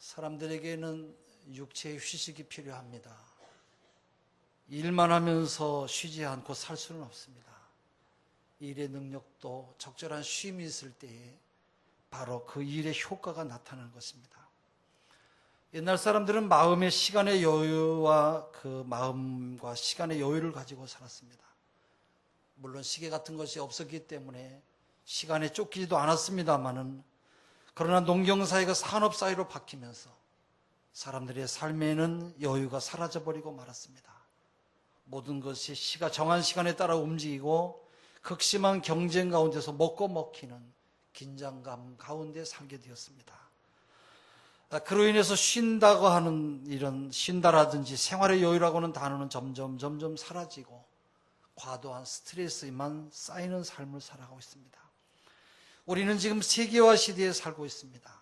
사람들에게는 육체의 휴식이 필요합니다. 일만 하면서 쉬지 않고 살 수는 없습니다. 일의 능력도 적절한 쉼이 있을 때에 바로 그 일의 효과가 나타나는 것입니다. 옛날 사람들은 마음의 시간의 여유와 그 마음과 시간의 여유를 가지고 살았습니다. 물론 시계 같은 것이 없었기 때문에 시간에 쫓기지도 않았습니다마는, 그러나 농경사회가 산업사회로 바뀌면서 사람들의 삶에는 여유가 사라져버리고 말았습니다. 모든 것이 시가 정한 시간에 따라 움직이고 극심한 경쟁 가운데서 먹고 먹히는 긴장감 가운데 살게 되었습니다. 그로 인해서 쉰다고 하는 이런 쉰다라든지 생활의 여유라고 하는 단어는 점점 사라지고 과도한 스트레스만 쌓이는 삶을 살아가고 있습니다. 우리는 지금 세계화 시대에 살고 있습니다.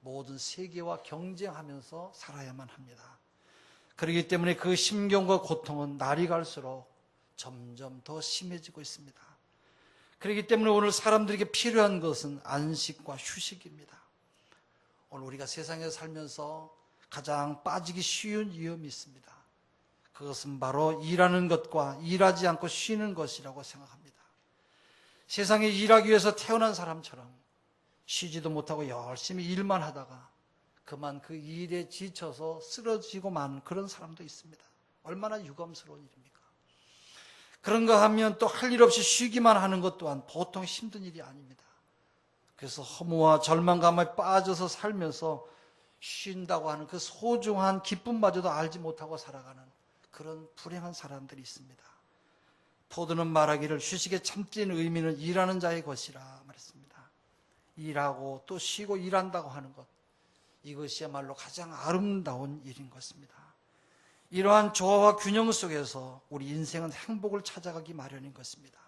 모든 세계와 경쟁하면서 살아야만 합니다. 그렇기 때문에 그 심경과 고통은 날이 갈수록 점점 더 심해지고 있습니다. 그렇기 때문에 오늘 사람들에게 필요한 것은 안식과 휴식입니다. 오늘 우리가 세상에 살면서 가장 빠지기 쉬운 위험이 있습니다. 그것은 바로 일하는 것과 일하지 않고 쉬는 것이라고 생각합니다. 세상에 일하기 위해서 태어난 사람처럼 쉬지도 못하고 열심히 일만 하다가 그만 그 일에 지쳐서 쓰러지고 만 그런 사람도 있습니다. 얼마나 유감스러운 일입니까? 그런가 하면 또 할 일 없이 쉬기만 하는 것 또한 보통 힘든 일이 아닙니다. 그래서 허무와 절망감에 빠져서 살면서 쉰다고 하는 그 소중한 기쁨마저도 알지 못하고 살아가는 그런 불행한 사람들이 있습니다. 포드는 말하기를 휴식의 참된 의미는 일하는 자의 것이라 말했습니다. 일하고 또 쉬고 일한다고 하는 것, 이것이야말로 가장 아름다운 일인 것입니다. 이러한 조화와 균형 속에서 우리 인생은 행복을 찾아가기 마련인 것입니다.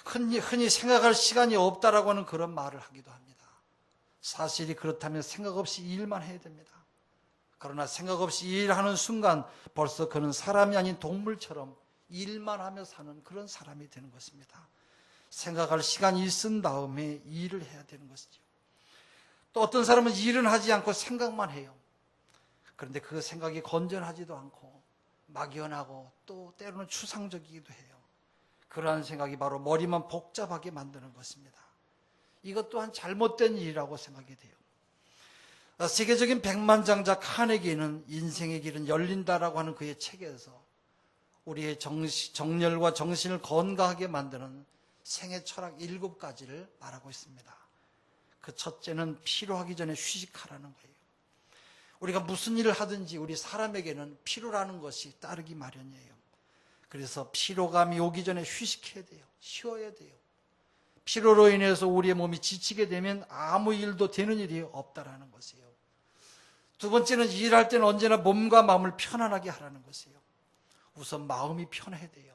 흔히 생각할 시간이 없다라고 하는 그런 말을 하기도 합니다. 사실이 그렇다면 생각 없이 일만 해야 됩니다. 그러나 생각 없이 일하는 순간 벌써 그는 사람이 아닌 동물처럼 일만 하며 사는 그런 사람이 되는 것입니다. 생각할 시간이 있은 다음에 일을 해야 되는 것이죠. 또 어떤 사람은 일은 하지 않고 생각만 해요. 그런데 그 생각이 건전하지도 않고 막연하고 또 때로는 추상적이기도 해요. 그러한 생각이 바로 머리만 복잡하게 만드는 것입니다. 이것 또한 잘못된 일이라고 생각이 돼요. 세계적인 백만장자 카네기는 인생의 길은 열린다라고 하는 그의 책에서 우리의 정열과 정신을 건강하게 만드는 생애 철학 7가지를 말하고 있습니다. 그 첫째는 피로하기 전에 휴식하라는 거예요. 우리가 무슨 일을 하든지 우리 사람에게는 피로라는 것이 따르기 마련이에요. 그래서 피로감이 오기 전에 휴식해야 돼요. 쉬어야 돼요. 피로로 인해서 우리의 몸이 지치게 되면 아무 일도 되는 일이 없다라는 것이에요. 두 번째는 일할 때는 언제나 몸과 마음을 편안하게 하라는 것이에요. 우선 마음이 편해야 돼요.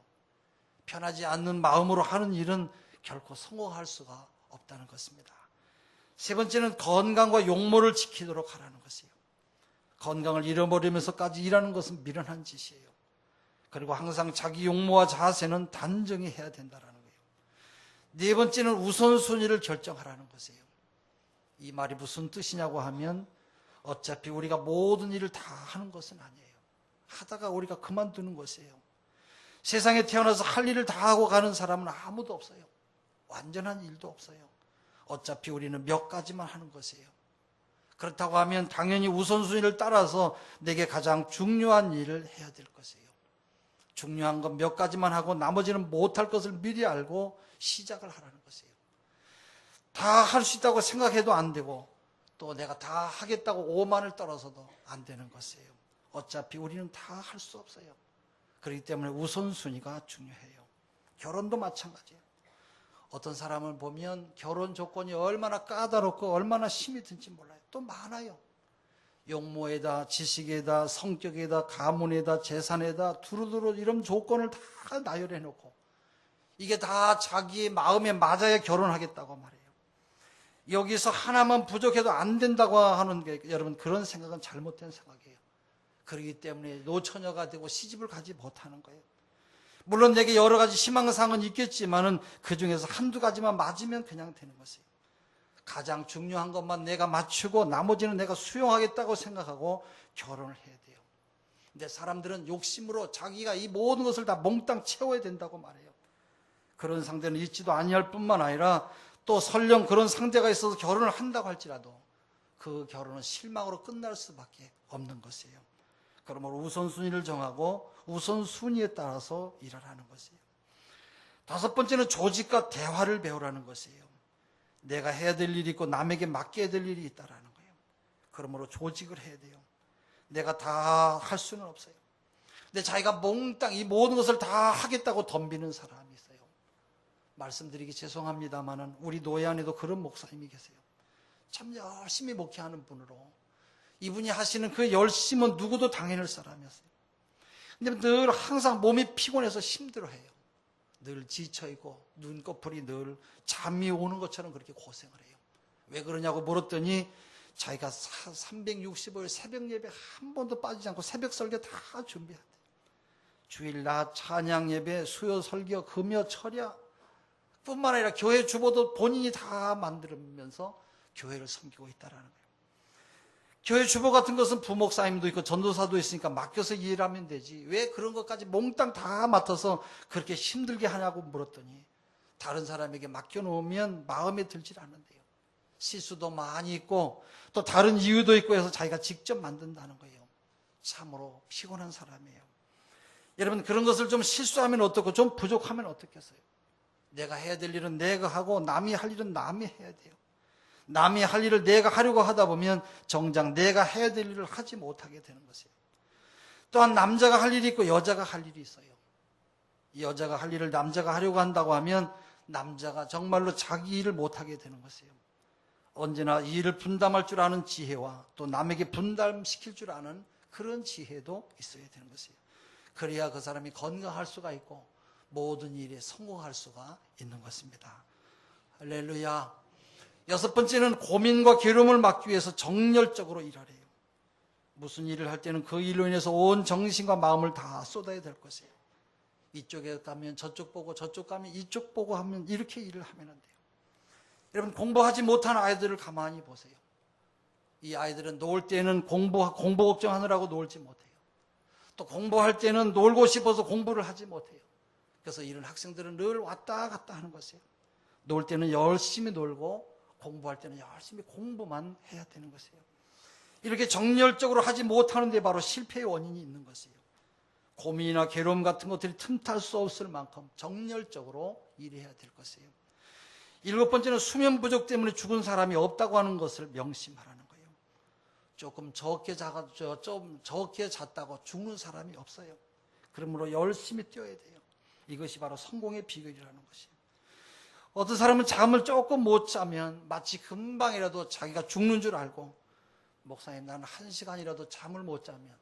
편하지 않는 마음으로 하는 일은 결코 성공할 수가 없다는 것입니다. 세 번째는 건강과 용모를 지키도록 하라는 것이에요. 건강을 잃어버리면서까지 일하는 것은 미련한 짓이에요. 그리고 항상 자기 용모와 자세는 단정히 해야 된다는 거예요. 네 번째는 우선순위를 결정하라는 것이에요. 이 말이 무슨 뜻이냐고 하면 어차피 우리가 모든 일을 다 하는 것은 아니에요. 하다가 우리가 그만두는 것이에요. 세상에 태어나서 할 일을 다 하고 가는 사람은 아무도 없어요. 완전한 일도 없어요. 어차피 우리는 몇 가지만 하는 것이에요. 그렇다고 하면 당연히 우선순위를 따라서 내게 가장 중요한 일을 해야 될 것이에요. 중요한 건 몇 가지만 하고 나머지는 못할 것을 미리 알고 시작을 하라는 것이에요. 다 할 수 있다고 생각해도 안 되고 또 내가 다 하겠다고 오만을 떨어서도 안 되는 것이에요. 어차피 우리는 다 할 수 없어요. 그렇기 때문에 우선순위가 중요해요. 결혼도 마찬가지예요. 어떤 사람을 보면 결혼 조건이 얼마나 까다롭고 얼마나 심히 든지 몰라요. 또 많아요. 용모에다, 지식에다, 성격에다, 가문에다, 재산에다 두루두루 이런 조건을 다 나열해 놓고 이게 다 자기의 마음에 맞아야 결혼하겠다고 말해요. 여기서 하나만 부족해도 안 된다고 하는 게 여러분 그런 생각은 잘못된 생각이에요. 그렇기 때문에 노처녀가 되고 시집을 가지 못하는 거예요. 물론 내게 여러 가지 희망사항은 있겠지만은 그 중에서 한두 가지만 맞으면 그냥 되는 것이에요. 가장 중요한 것만 내가 맞추고 나머지는 내가 수용하겠다고 생각하고 결혼을 해야 돼요. 근데 사람들은 욕심으로 자기가 이 모든 것을 다 몽땅 채워야 된다고 말해요. 그런 상대는 있지도 아니할 뿐만 아니라 또 설령 그런 상대가 있어서 결혼을 한다고 할지라도 그 결혼은 실망으로 끝날 수밖에 없는 것이에요. 그러므로 우선순위를 정하고 우선순위에 따라서 일을 하는 것이에요. 다섯 번째는 조직과 대화를 배우라는 것이에요. 내가 해야 될 일이 있고 남에게 맡겨야 될 일이 있다라는 거예요. 그러므로 조직을 해야 돼요. 내가 다 할 수는 없어요. 근데 자기가 몽땅 이 모든 것을 다 하겠다고 덤비는 사람이 있어요. 말씀드리기 죄송합니다만은 우리 노예 안에도 그런 목사님이 계세요. 참 열심히 목회하는 분으로 이분이 하시는 그 열심은 누구도 당해낼 사람이었어요. 근데 늘 항상 몸이 피곤해서 힘들어해요. 늘 지쳐있고 눈꺼풀이 늘 잠이 오는 것처럼 그렇게 고생을 해요. 왜 그러냐고 물었더니 자기가 365일 새벽 예배 한 번도 빠지지 않고 새벽 설교 다 준비한대요. 주일 낮 찬양 예배, 수요 설교, 금요 철야 뿐만 아니라 교회 주보도 본인이 다 만들면서 교회를 섬기고 있다는 거예요. 교회 주보 같은 것은 부목사님도 있고 전도사도 있으니까 맡겨서 일하면 되지. 왜 그런 것까지 몽땅 다 맡아서 그렇게 힘들게 하냐고 물었더니 다른 사람에게 맡겨놓으면 마음에 들질 않는데요. 실수도 많이 있고 또 다른 이유도 있고 해서 자기가 직접 만든다는 거예요. 참으로 피곤한 사람이에요. 여러분 그런 것을 좀 실수하면 어떻고 좀 부족하면 어떻겠어요? 내가 해야 될 일은 내가 하고 남이 할 일은 남이 해야 돼요. 남이 할 일을 내가 하려고 하다 보면 정작 내가 해야 될 일을 하지 못하게 되는 것이에요. 또한 남자가 할 일이 있고 여자가 할 일이 있어요. 이 여자가 할 일을 남자가 하려고 한다고 하면 남자가 정말로 자기 일을 못하게 되는 것이에요. 언제나 이 일을 분담할 줄 아는 지혜와 또 남에게 분담시킬 줄 아는 그런 지혜도 있어야 되는 것이에요. 그래야 그 사람이 건강할 수가 있고 모든 일에 성공할 수가 있는 것입니다. 할렐루야. 여섯 번째는 고민과 괴로움을 막기 위해서 정열적으로 일하래요. 무슨 일을 할 때는 그 일로 인해서 온 정신과 마음을 다 쏟아야 될 것이에요. 이쪽에 가면 저쪽 보고 저쪽 가면 이쪽 보고 하면 이렇게 일을 하면 안 돼요. 여러분 공부하지 못한 아이들을 가만히 보세요. 이 아이들은 놀 때는 공부 걱정하느라고 놀지 못해요. 또 공부할 때는 놀고 싶어서 공부를 하지 못해요. 그래서 이런 학생들은 늘 왔다 갔다 하는 것이에요. 놀 때는 열심히 놀고 공부할 때는 열심히 공부만 해야 되는 것이에요. 이렇게 정열적으로 하지 못하는 데 바로 실패의 원인이 있는 것이에요. 고민이나 괴로움 같은 것들이 틈탈 수 없을 만큼 정열적으로 일해야 될 것이에요. 일곱 번째는 수면 부족 때문에 죽은 사람이 없다고 하는 것을 명심하라는 거예요. 좀 적게 잤다고 죽는 사람이 없어요. 그러므로 열심히 뛰어야 돼요. 이것이 바로 성공의 비결이라는 것이에요. 어떤 사람은 잠을 조금 못 자면 마치 금방이라도 자기가 죽는 줄 알고 목사님 나는 1시간이라도 잠을 못 자면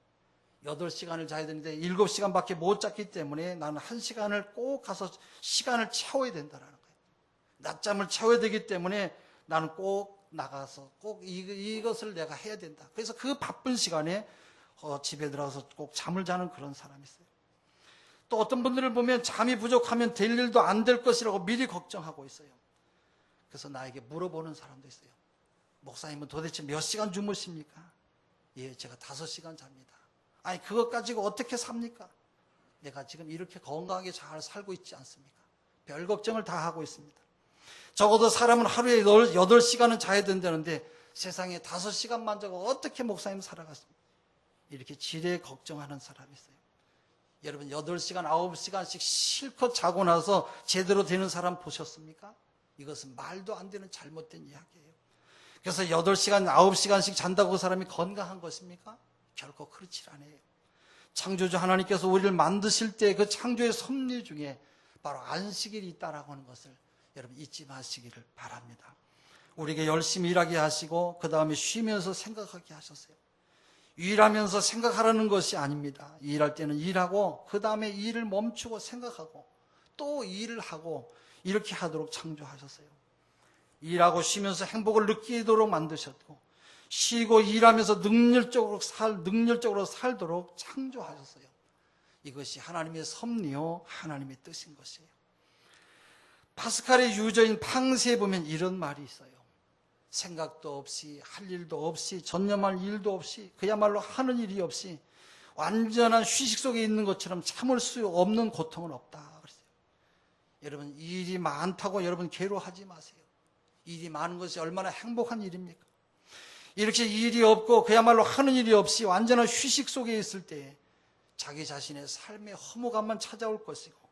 8시간을 자야 되는데 7시간밖에 못 잤기 때문에 나는 1시간을 꼭 가서 시간을 채워야 된다는 거예요. 낮잠을 채워야 되기 때문에 나는 꼭 나가서 꼭 이것을 내가 해야 된다. 그래서 그 바쁜 시간에 집에 들어가서 꼭 잠을 자는 그런 사람이 있어요. 또 어떤 분들을 보면 잠이 부족하면 될 일도 안 될 것이라고 미리 걱정하고 있어요. 그래서 나에게 물어보는 사람도 있어요. 목사님은 도대체 몇 시간 주무십니까? 예, 제가 5시간 잡니다. 아니 그것 가지고 어떻게 삽니까? 내가 지금 이렇게 건강하게 잘 살고 있지 않습니까? 별 걱정을 다 하고 있습니다. 적어도 사람은 하루에 8시간은 자야 된다는데 세상에 5시간만 자고 어떻게 목사님 살아갔습니까? 이렇게 지레 걱정하는 사람이 있어요. 여러분 8시간, 9시간씩 실컷 자고 나서 제대로 되는 사람 보셨습니까? 이것은 말도 안 되는 잘못된 이야기예요. 그래서 8시간, 9시간씩 잔다고 그 사람이 건강한 것입니까? 결코 그렇지 않아요. 창조주 하나님께서 우리를 만드실 때 그 창조의 섭리 중에 바로 안식일이 있다라고 하는 것을 여러분 잊지 마시기를 바랍니다. 우리에게 열심히 일하게 하시고 그 다음에 쉬면서 생각하게 하셨어요. 일하면서 생각하라는 것이 아닙니다. 일할 때는 일하고 그 다음에 일을 멈추고 생각하고 또 일을 하고 이렇게 하도록 창조하셨어요. 일하고 쉬면서 행복을 느끼도록 만드셨고 쉬고 일하면서 능률적으로 살도록 창조하셨어요. 이것이 하나님의 섭리요 하나님의 뜻인 것이에요. 파스칼의 유저인 팡세에 보면 이런 말이 있어요. 생각도 없이 할 일도 없이 전념할 일도 없이 그야말로 하는 일이 없이 완전한 휴식 속에 있는 것처럼 참을 수 없는 고통은 없다 그랬어요. 여러분, 일이 많다고 여러분 괴로워하지 마세요. 일이 많은 것이 얼마나 행복한 일입니까? 이렇게 일이 없고 그야말로 하는 일이 없이 완전한 휴식 속에 있을 때 자기 자신의 삶의 허무감만 찾아올 것이고,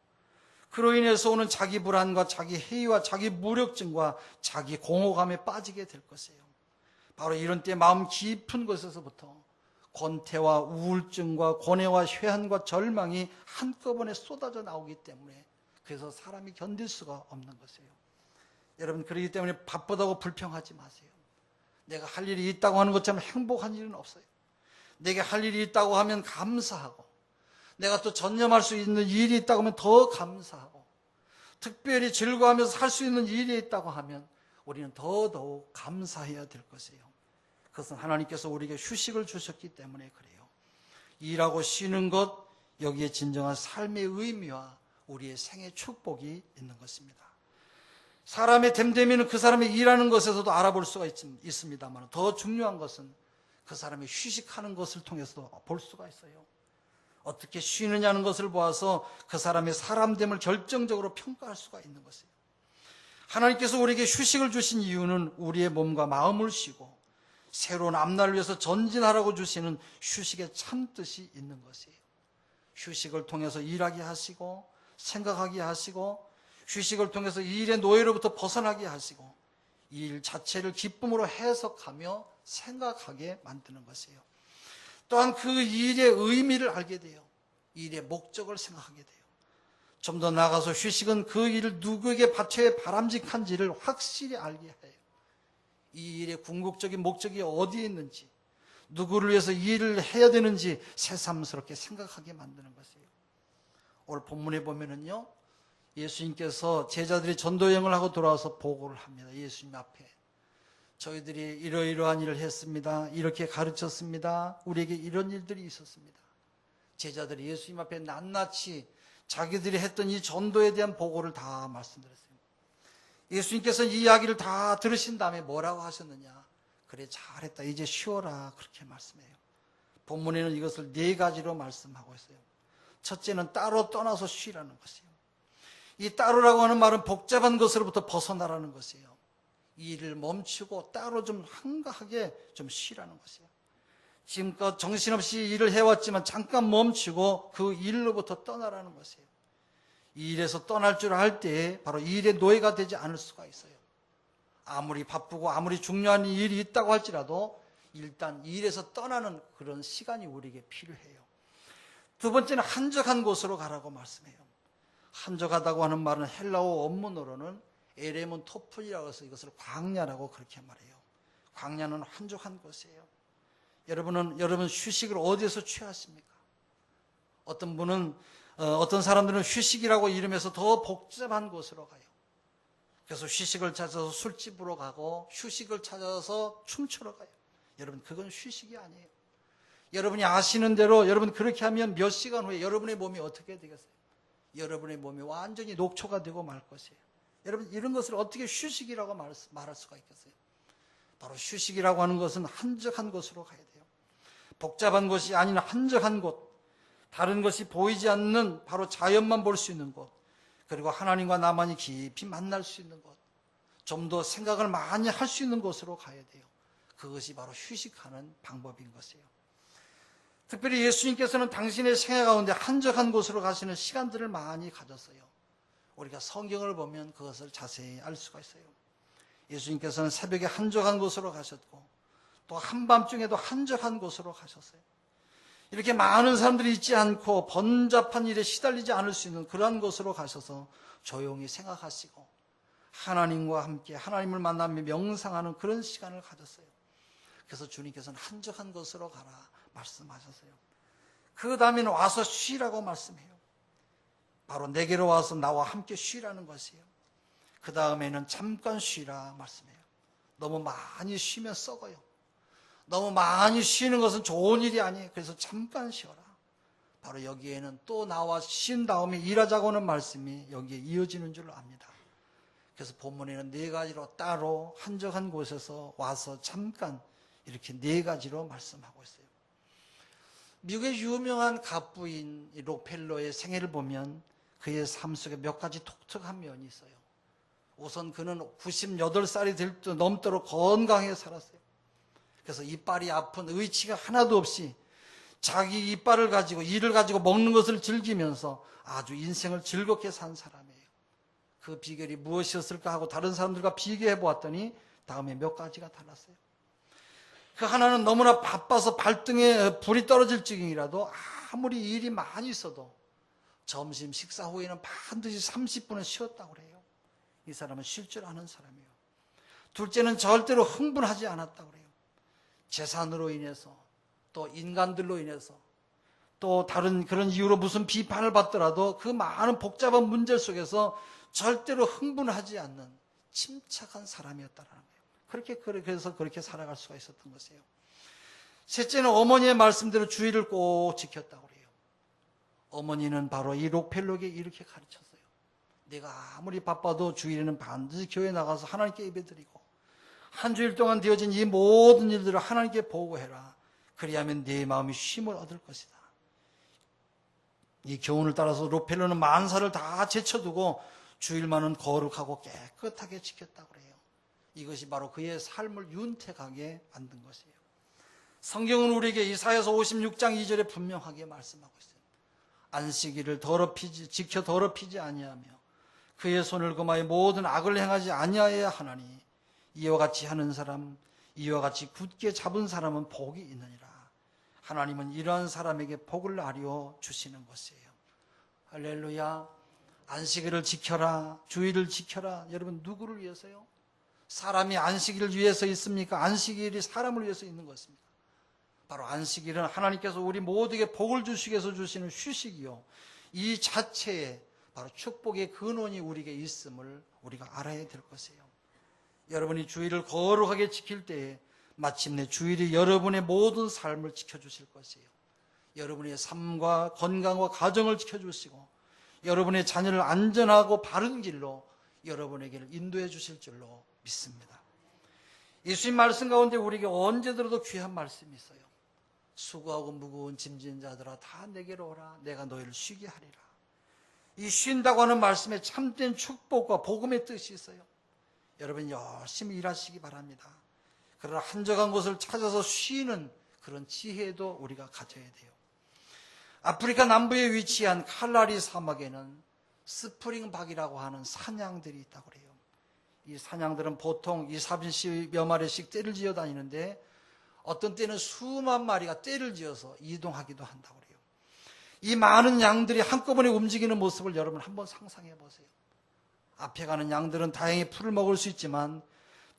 그로 인해서 오는 자기 불안과 자기 회의와 자기 무력증과 자기 공허감에 빠지게 될 것이에요. 바로 이런 때 마음 깊은 곳에서부터 권태와 우울증과 고뇌와 회한과 절망이 한꺼번에 쏟아져 나오기 때문에, 그래서 사람이 견딜 수가 없는 것이에요. 여러분, 그렇기 때문에 바쁘다고 불평하지 마세요. 내가 할 일이 있다고 하는 것처럼 행복한 일은 없어요. 내게 할 일이 있다고 하면 감사하고, 내가 또 전념할 수 있는 일이 있다고 하면 더 감사하고, 특별히 즐거워하면서 할 수 있는 일이 있다고 하면 우리는 더더욱 감사해야 될 것이에요. 그것은 하나님께서 우리에게 휴식을 주셨기 때문에 그래요. 일하고 쉬는 것, 여기에 진정한 삶의 의미와 우리의 생의 축복이 있는 것입니다. 사람의 됨됨이는 그 사람의 일하는 것에서도 알아볼 수가 있습니다만, 더 중요한 것은 그 사람이 휴식하는 것을 통해서도 볼 수가 있어요. 어떻게 쉬느냐는 것을 보아서 그 사람의 사람됨을 결정적으로 평가할 수가 있는 것이에요. 하나님께서 우리에게 휴식을 주신 이유는 우리의 몸과 마음을 쉬고 새로운 앞날을 위해서 전진하라고 주시는 휴식의 참뜻이 있는 것이에요. 휴식을 통해서 일하게 하시고 생각하게 하시고, 휴식을 통해서 일의 노예로부터 벗어나게 하시고, 일 자체를 기쁨으로 해석하며 생각하게 만드는 것이에요. 또한 그 일의 의미를 알게 돼요. 일의 목적을 생각하게 돼요. 좀 더 나아가서 휴식은 그 일을 누구에게 바쳐야 바람직한지를 확실히 알게 해요. 이 일의 궁극적인 목적이 어디에 있는지, 누구를 위해서 이 일을 해야 되는지 새삼스럽게 생각하게 만드는 것이에요. 오늘 본문에 보면은요, 예수님께서 제자들이 전도여행을 하고 돌아와서 보고를 합니다. 예수님 앞에. 저희들이 이러이러한 일을 했습니다. 이렇게 가르쳤습니다. 우리에게 이런 일들이 있었습니다. 제자들이 예수님 앞에 낱낱이 자기들이 했던 이 전도에 대한 보고를 다 말씀드렸습니다. 예수님께서 이 이야기를 다 들으신 다음에 뭐라고 하셨느냐? 그래, 잘했다. 이제 쉬어라. 그렇게 말씀해요. 본문에는 이것을 4가지로 말씀하고 있어요. 첫째는 따로 떠나서 쉬라는 것이에요. 이 따로라고 하는 말은 복잡한 것으로부터 벗어나라는 것이에요. 이 일을 멈추고 따로 좀 한가하게 좀 쉬라는 것이에요. 지금껏 정신없이 일을 해왔지만 잠깐 멈추고 그 일로부터 떠나라는 것이에요. 이 일에서 떠날 줄 알 때 바로 이 일의 노예가 되지 않을 수가 있어요. 아무리 바쁘고 아무리 중요한 일이 있다고 할지라도 일단 이 일에서 떠나는 그런 시간이 우리에게 필요해요. 두 번째는 한적한 곳으로 가라고 말씀해요. 한적하다고 하는 말은 헬라어 원문으로는 에레몬 토플이라고 해서 이것을 광야라고 그렇게 말해요. 광야는 한적한 곳이에요. 여러분 휴식을 어디에서 취하십니까? 어떤 사람들은 휴식이라고 이름해서 더 복잡한 곳으로 가요. 그래서 휴식을 찾아서 술집으로 가고 휴식을 찾아서 춤추러 가요. 여러분, 그건 휴식이 아니에요. 여러분이 아시는 대로 여러분 그렇게 하면 몇 시간 후에 여러분의 몸이 어떻게 되겠어요? 여러분의 몸이 완전히 녹초가 되고 말 것이에요. 여러분, 이런 것을 어떻게 휴식이라고 말할 수가 있겠어요? 바로 휴식이라고 하는 것은 한적한 곳으로 가야 돼요. 복잡한 곳이 아닌 한적한 곳, 다른 것이 보이지 않는 바로 자연만 볼 수 있는 곳, 그리고 하나님과 나만이 깊이 만날 수 있는 곳, 좀 더 생각을 많이 할 수 있는 곳으로 가야 돼요. 그것이 바로 휴식하는 방법인 것이에요. 특별히 예수님께서는 당신의 생애 가운데 한적한 곳으로 가시는 시간들을 많이 가졌어요. 우리가 성경을 보면 그것을 자세히 알 수가 있어요. 예수님께서는 새벽에 한적한 곳으로 가셨고, 또 한밤중에도 한적한 곳으로 가셨어요. 이렇게 많은 사람들이 있지 않고 번잡한 일에 시달리지 않을 수 있는 그러한 곳으로 가셔서 조용히 생각하시고 하나님과 함께 하나님을 만나며 명상하는 그런 시간을 가졌어요. 그래서 주님께서는 한적한 곳으로 가라 말씀하셨어요. 그 다음에는 와서 쉬라고 말씀해요. 바로 내게로 와서 나와 함께 쉬라는 것이에요. 그 다음에는 잠깐 쉬라 말씀해요. 너무 많이 쉬면 썩어요. 너무 많이 쉬는 것은 좋은 일이 아니에요. 그래서 잠깐 쉬어라. 바로 여기에는 또 나와 쉰 다음에 일하자고 하는 말씀이 여기에 이어지는 줄로 압니다. 그래서 본문에는 네 가지로 따로 한적한 곳에서 와서 잠깐 이렇게 네 가지로 말씀하고 있어요. 미국의 유명한 갑부인 록펠러의 생애를 보면 그의 삶 속에 몇 가지 독특한 면이 있어요. 우선 그는 98살이 넘도록 건강하게 살았어요. 그래서 이빨이 아픈 의치가 하나도 없이 자기 이빨을 가지고 이를 가지고 먹는 것을 즐기면서 아주 인생을 즐겁게 산 사람이에요. 그 비결이 무엇이었을까 하고 다른 사람들과 비교해 보았더니 다음에 몇 가지가 달랐어요. 그 하나는 너무나 바빠서 발등에 불이 떨어질 지경이라도 아무리 일이 많이 있어도 점심 식사 후에는 반드시 30분은 쉬었다고 그래요. 이 사람은 쉴 줄 아는 사람이에요. 둘째는 절대로 흥분하지 않았다고 그래요. 재산으로 인해서 또 인간들로 인해서 또 다른 그런 이유로 무슨 비판을 받더라도 그 많은 복잡한 문제 속에서 절대로 흥분하지 않는 침착한 사람이었다는 거예요. 그래서 그렇게 살아갈 수가 있었던 것이에요. 셋째는 어머니의 말씀대로 주의를 꼭 지켰다고 그래요. 어머니는 바로 이 록펠러에게 이렇게 가르쳤어요. 내가 아무리 바빠도 주일에는 반드시 교회에 나가서 하나님께 예배드리고 한 주일 동안 되어진 이 모든 일들을 하나님께 보고해라. 그리하면 네 마음이 쉼을 얻을 것이다. 이 교훈을 따라서 록펠러는 만사를 다 제쳐두고 주일만은 거룩하고 깨끗하게 지켰다고 그래요. 이것이 바로 그의 삶을 윤택하게 만든 것이에요. 성경은 우리에게 이사야서 56장 2절에 분명하게 말씀하고 있어요. 안식일을 지켜 더럽히지 아니하며 그의 손을 금하여 모든 악을 행하지 아니하여야 하나니 이와 같이 하는 사람, 이와 같이 굳게 잡은 사람은 복이 있느니라. 하나님은 이러한 사람에게 복을 나리워 주시는 것이에요. 할렐루야. 안식일을 지켜라. 주일을 지켜라. 여러분 누구를 위해서요? 사람이 안식일을 위해서 있습니까? 안식일이 사람을 위해서 있는 것입니다. 바로 안식일은 하나님께서 우리 모두에게 복을 주시기 위해서 주시는 휴식이요. 이 자체에 바로 축복의 근원이 우리에게 있음을 우리가 알아야 될 것이에요. 여러분이 주일을 거룩하게 지킬 때에 마침내 주일이 여러분의 모든 삶을 지켜주실 것이에요. 여러분의 삶과 건강과 가정을 지켜주시고 여러분의 자녀를 안전하고 바른 길로 여러분에게 인도해 주실 줄로 믿습니다. 예수님 말씀 가운데 우리에게 언제 들어도 귀한 말씀이 있어요. 수고하고 무거운 짐진 자들아 다 내게로 오라. 내가 너희를 쉬게 하리라. 이 쉰다고 하는 말씀에 참된 축복과 복음의 뜻이 있어요. 여러분 열심히 일하시기 바랍니다. 그러나 한적한 곳을 찾아서 쉬는 그런 지혜도 우리가 가져야 돼요. 아프리카 남부에 위치한 칼라리 사막에는 스프링박이라고 하는 사냥들이 있다고 그래요. 이 사냥들은 보통 30여 마리씩 떼를 지어 다니는데 어떤 때는 수만 마리가 떼를 지어서 이동하기도 한다고 그래요. 이 많은 양들이 한꺼번에 움직이는 모습을 여러분 한번 상상해 보세요. 앞에 가는 양들은 다행히 풀을 먹을 수 있지만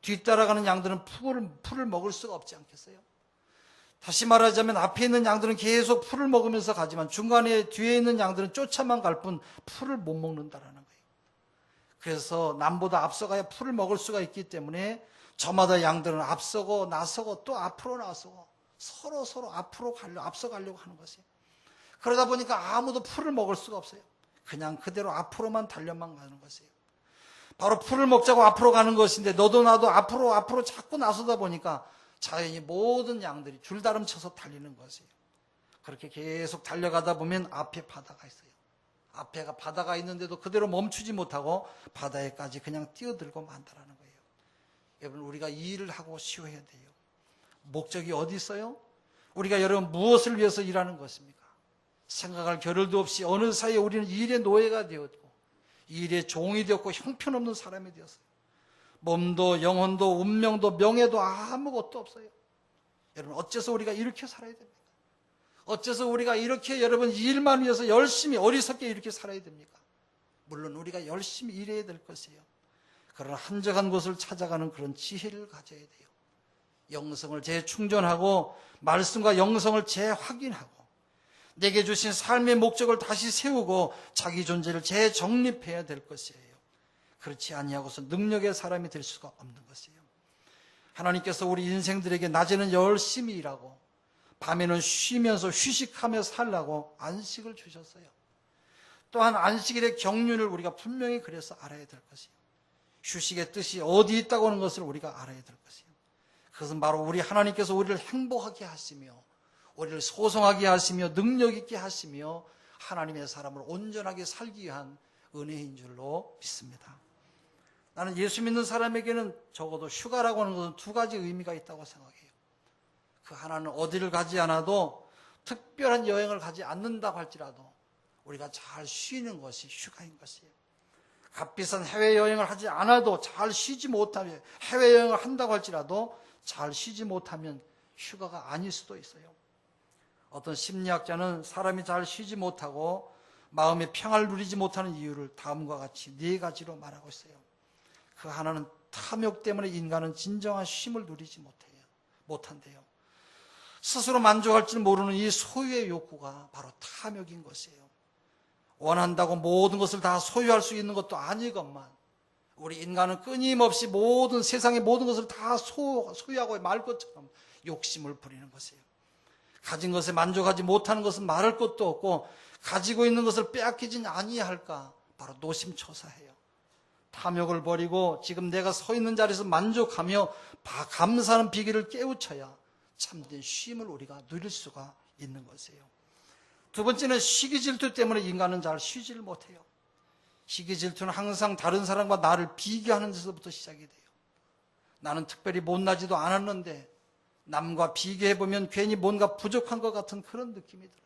뒤따라가는 양들은 풀을 먹을 수가 없지 않겠어요? 다시 말하자면 앞에 있는 양들은 계속 풀을 먹으면서 가지만 중간에 뒤에 있는 양들은 쫓아만 갈 뿐 풀을 못 먹는다라는 거예요. 그래서 남보다 앞서가야 풀을 먹을 수가 있기 때문에 저마다 양들은 앞서고 나서고 또 앞으로 나서고 서로 앞서가려고 하는 것이에요. 그러다 보니까 아무도 풀을 먹을 수가 없어요. 그냥 그대로 앞으로만 달려만 가는 것이에요. 바로 풀을 먹자고 앞으로 가는 것인데 너도 나도 앞으로 자꾸 나서다 보니까 자연히 모든 양들이 줄다름 쳐서 달리는 것이에요. 그렇게 계속 달려가다 보면 앞에 바다가 있어요. 앞에가 바다가 있는데도 그대로 멈추지 못하고 바다에까지 그냥 뛰어들고 만다라는 거예요. 여러분 우리가 이 일을 하고 쉬어야 돼요. 목적이 어디 있어요? 우리가 여러분 무엇을 위해서 일하는 것입니까? 생각할 겨를도 없이 어느 사이에 우리는 일의 노예가 되었고 일의 종이 되었고 형편없는 사람이 되었어요. 몸도 영혼도 운명도 명예도 아무것도 없어요. 여러분 어째서 우리가 이렇게 살아야 됩니까? 어째서 우리가 이렇게 여러분 일만 위해서 열심히 어리석게 이렇게 살아야 됩니까? 물론 우리가 열심히 일해야 될 것이에요. 그러나 한적한 곳을 찾아가는 그런 지혜를 가져야 돼요. 영성을 재충전하고 말씀과 영성을 재확인하고 내게 주신 삶의 목적을 다시 세우고 자기 존재를 재정립해야 될 것이에요. 그렇지 아니하고서 능력의 사람이 될 수가 없는 것이에요. 하나님께서 우리 인생들에게 낮에는 열심히 일하고 밤에는 쉬면서 휴식하며 살라고 안식을 주셨어요. 또한 안식일의 경륜을 우리가 분명히 그래서 알아야 될 것이에요. 휴식의 뜻이 어디 있다고 하는 것을 우리가 알아야 될 것이에요. 그것은 바로 우리 하나님께서 우리를 행복하게 하시며 우리를 소성하게 하시며 능력 있게 하시며 하나님의 사람을 온전하게 살기 위한 은혜인 줄로 믿습니다. 나는 예수 믿는 사람에게는 적어도 휴가라고 하는 것은 두 가지 의미가 있다고 생각해요. 그 하나는 어디를 가지 않아도 특별한 여행을 가지 않는다고 할지라도 우리가 잘 쉬는 것이 휴가인 것이에요. 값비싼 해외여행을 하지 않아도 잘 쉬지 못하면, 해외여행을 한다고 할지라도 잘 쉬지 못하면 휴가가 아닐 수도 있어요. 어떤 심리학자는 사람이 잘 쉬지 못하고 마음의 평화를 누리지 못하는 이유를 다음과 같이 4가지로 말하고 있어요. 그 하나는 탐욕 때문에 인간은 진정한 쉼을 누리지 못한대요. 스스로 만족할 줄 모르는 이 소유의 욕구가 바로 탐욕인 것이에요. 원한다고 모든 것을 다 소유할 수 있는 것도 아니건만 우리 인간은 끊임없이 세상의 모든 것을 다 소유하고 말 것처럼 욕심을 부리는 것이에요. 가진 것에 만족하지 못하는 것은 말할 것도 없고 가지고 있는 것을 빼앗기진 아니할까 바로 노심초사해요. 탐욕을 버리고 지금 내가 서 있는 자리에서 만족하며 감사하는 비결을 깨우쳐야 참된 쉼을 우리가 누릴 수가 있는 것이에요. 두 번째는 시기 질투 때문에 인간은 잘 쉬지를 못해요. 시기 질투는 항상 다른 사람과 나를 비교하는 데서부터 시작이 돼요. 나는 특별히 못나지도 않았는데 남과 비교해보면 괜히 뭔가 부족한 것 같은 그런 느낌이 들어요.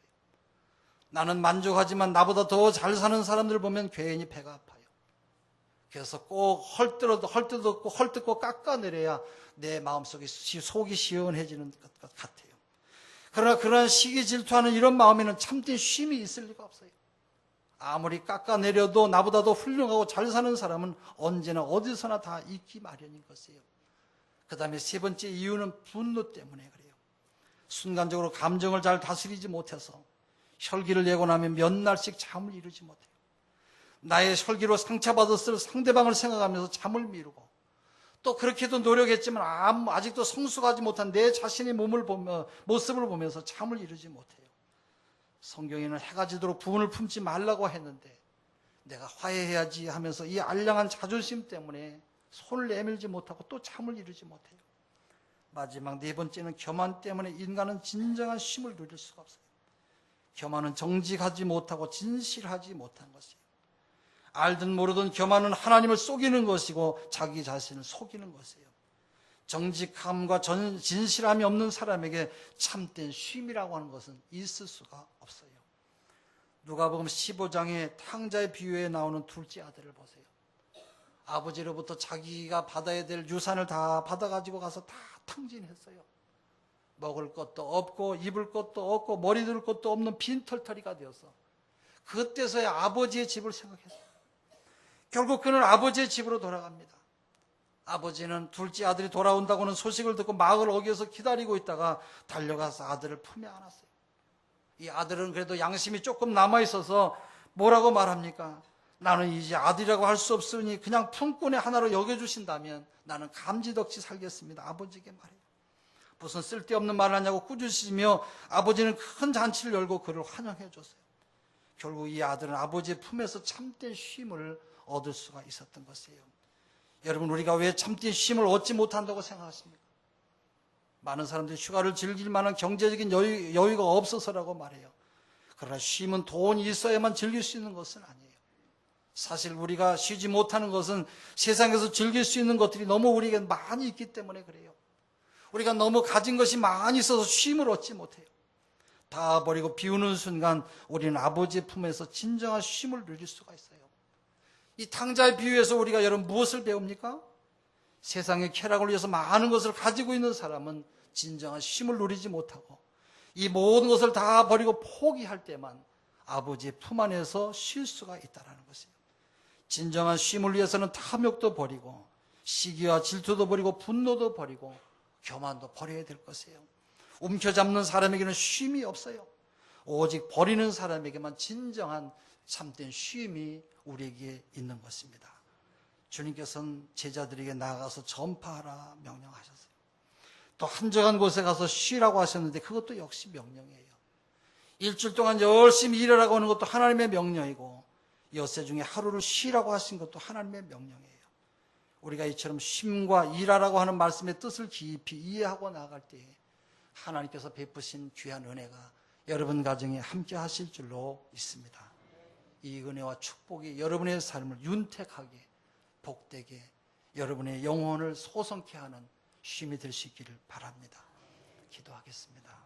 나는 만족하지만 나보다 더 잘 사는 사람들을 보면 괜히 배가 아파요. 그래서 꼭 헐뜯고 깎아내려야 내 마음속에 속이 시원해지는 것 같아요. 그러나 그런 시기 질투하는 이런 마음에는 참된 쉼이 있을 리가 없어요. 아무리 깎아내려도 나보다 더 훌륭하고 잘 사는 사람은 언제나 어디서나 다 있기 마련인 것이에요. 그 다음에 세 번째 이유는 분노 때문에 그래요. 순간적으로 감정을 잘 다스리지 못해서 혈기를 내고 나면 몇 날씩 잠을 이루지 못해요. 나의 혈기로 상처받았을 상대방을 생각하면서 잠을 미루고 또 그렇게도 노력했지만 아직도 성숙하지 못한 내 자신의 모습을 보면서 잠을 이루지 못해요. 성경에는 해가 지도록 부은을 품지 말라고 했는데 내가 화해해야지 하면서 이 알량한 자존심 때문에 손을 내밀지 못하고 또 잠을 이루지 못해요. 마지막 4번째는 교만 때문에 인간은 진정한 쉼을 누릴 수가 없어요. 교만은 정직하지 못하고 진실하지 못한 것이에요. 알든 모르든 교만은 하나님을 속이는 것이고 자기 자신을 속이는 것이에요. 정직함과 진실함이 없는 사람에게 참된 쉼이라고 하는 것은 있을 수가 없어요. 누가복음 15장의 탕자의 비유에 나오는 둘째 아들을 보세요. 아버지로부터 자기가 받아야 될 유산을 다 받아가지고 가서 다 탕진했어요. 먹을 것도 없고 입을 것도 없고 머리 둘 것도 없는 빈털터리가 되어서 그때서야 아버지의 집을 생각했어요. 결국 그는 아버지의 집으로 돌아갑니다. 아버지는 둘째 아들이 돌아온다고는 소식을 듣고 막을 어겨서 기다리고 있다가 달려가서 아들을 품에 안았어요. 이 아들은 그래도 양심이 조금 남아있어서 뭐라고 말합니까? 나는 이제 아들이라고 할 수 없으니 그냥 품꾼의 하나로 여겨주신다면 나는 감지덕지 살겠습니다. 아버지에게 말해요. 무슨 쓸데없는 말을 하냐고 꾸짖으시며 아버지는 큰 잔치를 열고 그를 환영해 줬어요. 결국 이 아들은 아버지의 품에서 참된 쉼을 얻을 수가 있었던 것이에요. 여러분, 우리가 왜 참된 쉼을 얻지 못한다고 생각하십니까? 많은 사람들이 휴가를 즐길 만한 경제적인 여유가 없어서라고 말해요. 그러나 쉼은 돈이 있어야만 즐길 수 있는 것은 아니에요. 사실 우리가 쉬지 못하는 것은 세상에서 즐길 수 있는 것들이 너무 우리에게 많이 있기 때문에 그래요. 우리가 너무 가진 것이 많이 있어서 쉼을 얻지 못해요. 다 버리고 비우는 순간 우리는 아버지의 품에서 진정한 쉼을 누릴 수가 있어요. 이 탕자의 비유에서 우리가 여러분 무엇을 배웁니까? 세상의 쾌락을 위해서 많은 것을 가지고 있는 사람은 진정한 쉼을 누리지 못하고 이 모든 것을 다 버리고 포기할 때만 아버지의 품 안에서 쉴 수가 있다는 것이에요. 진정한 쉼을 위해서는 탐욕도 버리고 시기와 질투도 버리고 분노도 버리고 교만도 버려야 될 것이에요. 움켜잡는 사람에게는 쉼이 없어요. 오직 버리는 사람에게만 진정한 참된 쉼이 우리에게 있는 것입니다. 주님께서는 제자들에게 나아가서 전파하라 명령하셨어요. 또 한적한 곳에 가서 쉬라고 하셨는데 그것도 역시 명령이에요. 일주일 동안 열심히 일하라고 하는 것도 하나님의 명령이고 엿새 중에 하루를 쉬라고 하신 것도 하나님의 명령이에요. 우리가 이처럼 쉼과 일하라고 하는 말씀의 뜻을 깊이 이해하고 나아갈 때에 하나님께서 베푸신 귀한 은혜가 여러분 가정에 함께 하실 줄로 믿습니다. 이 은혜와 축복이 여러분의 삶을 윤택하게, 복되게, 여러분의 영혼을 소성케 하는 쉼이 될 수 있기를 바랍니다. 기도하겠습니다.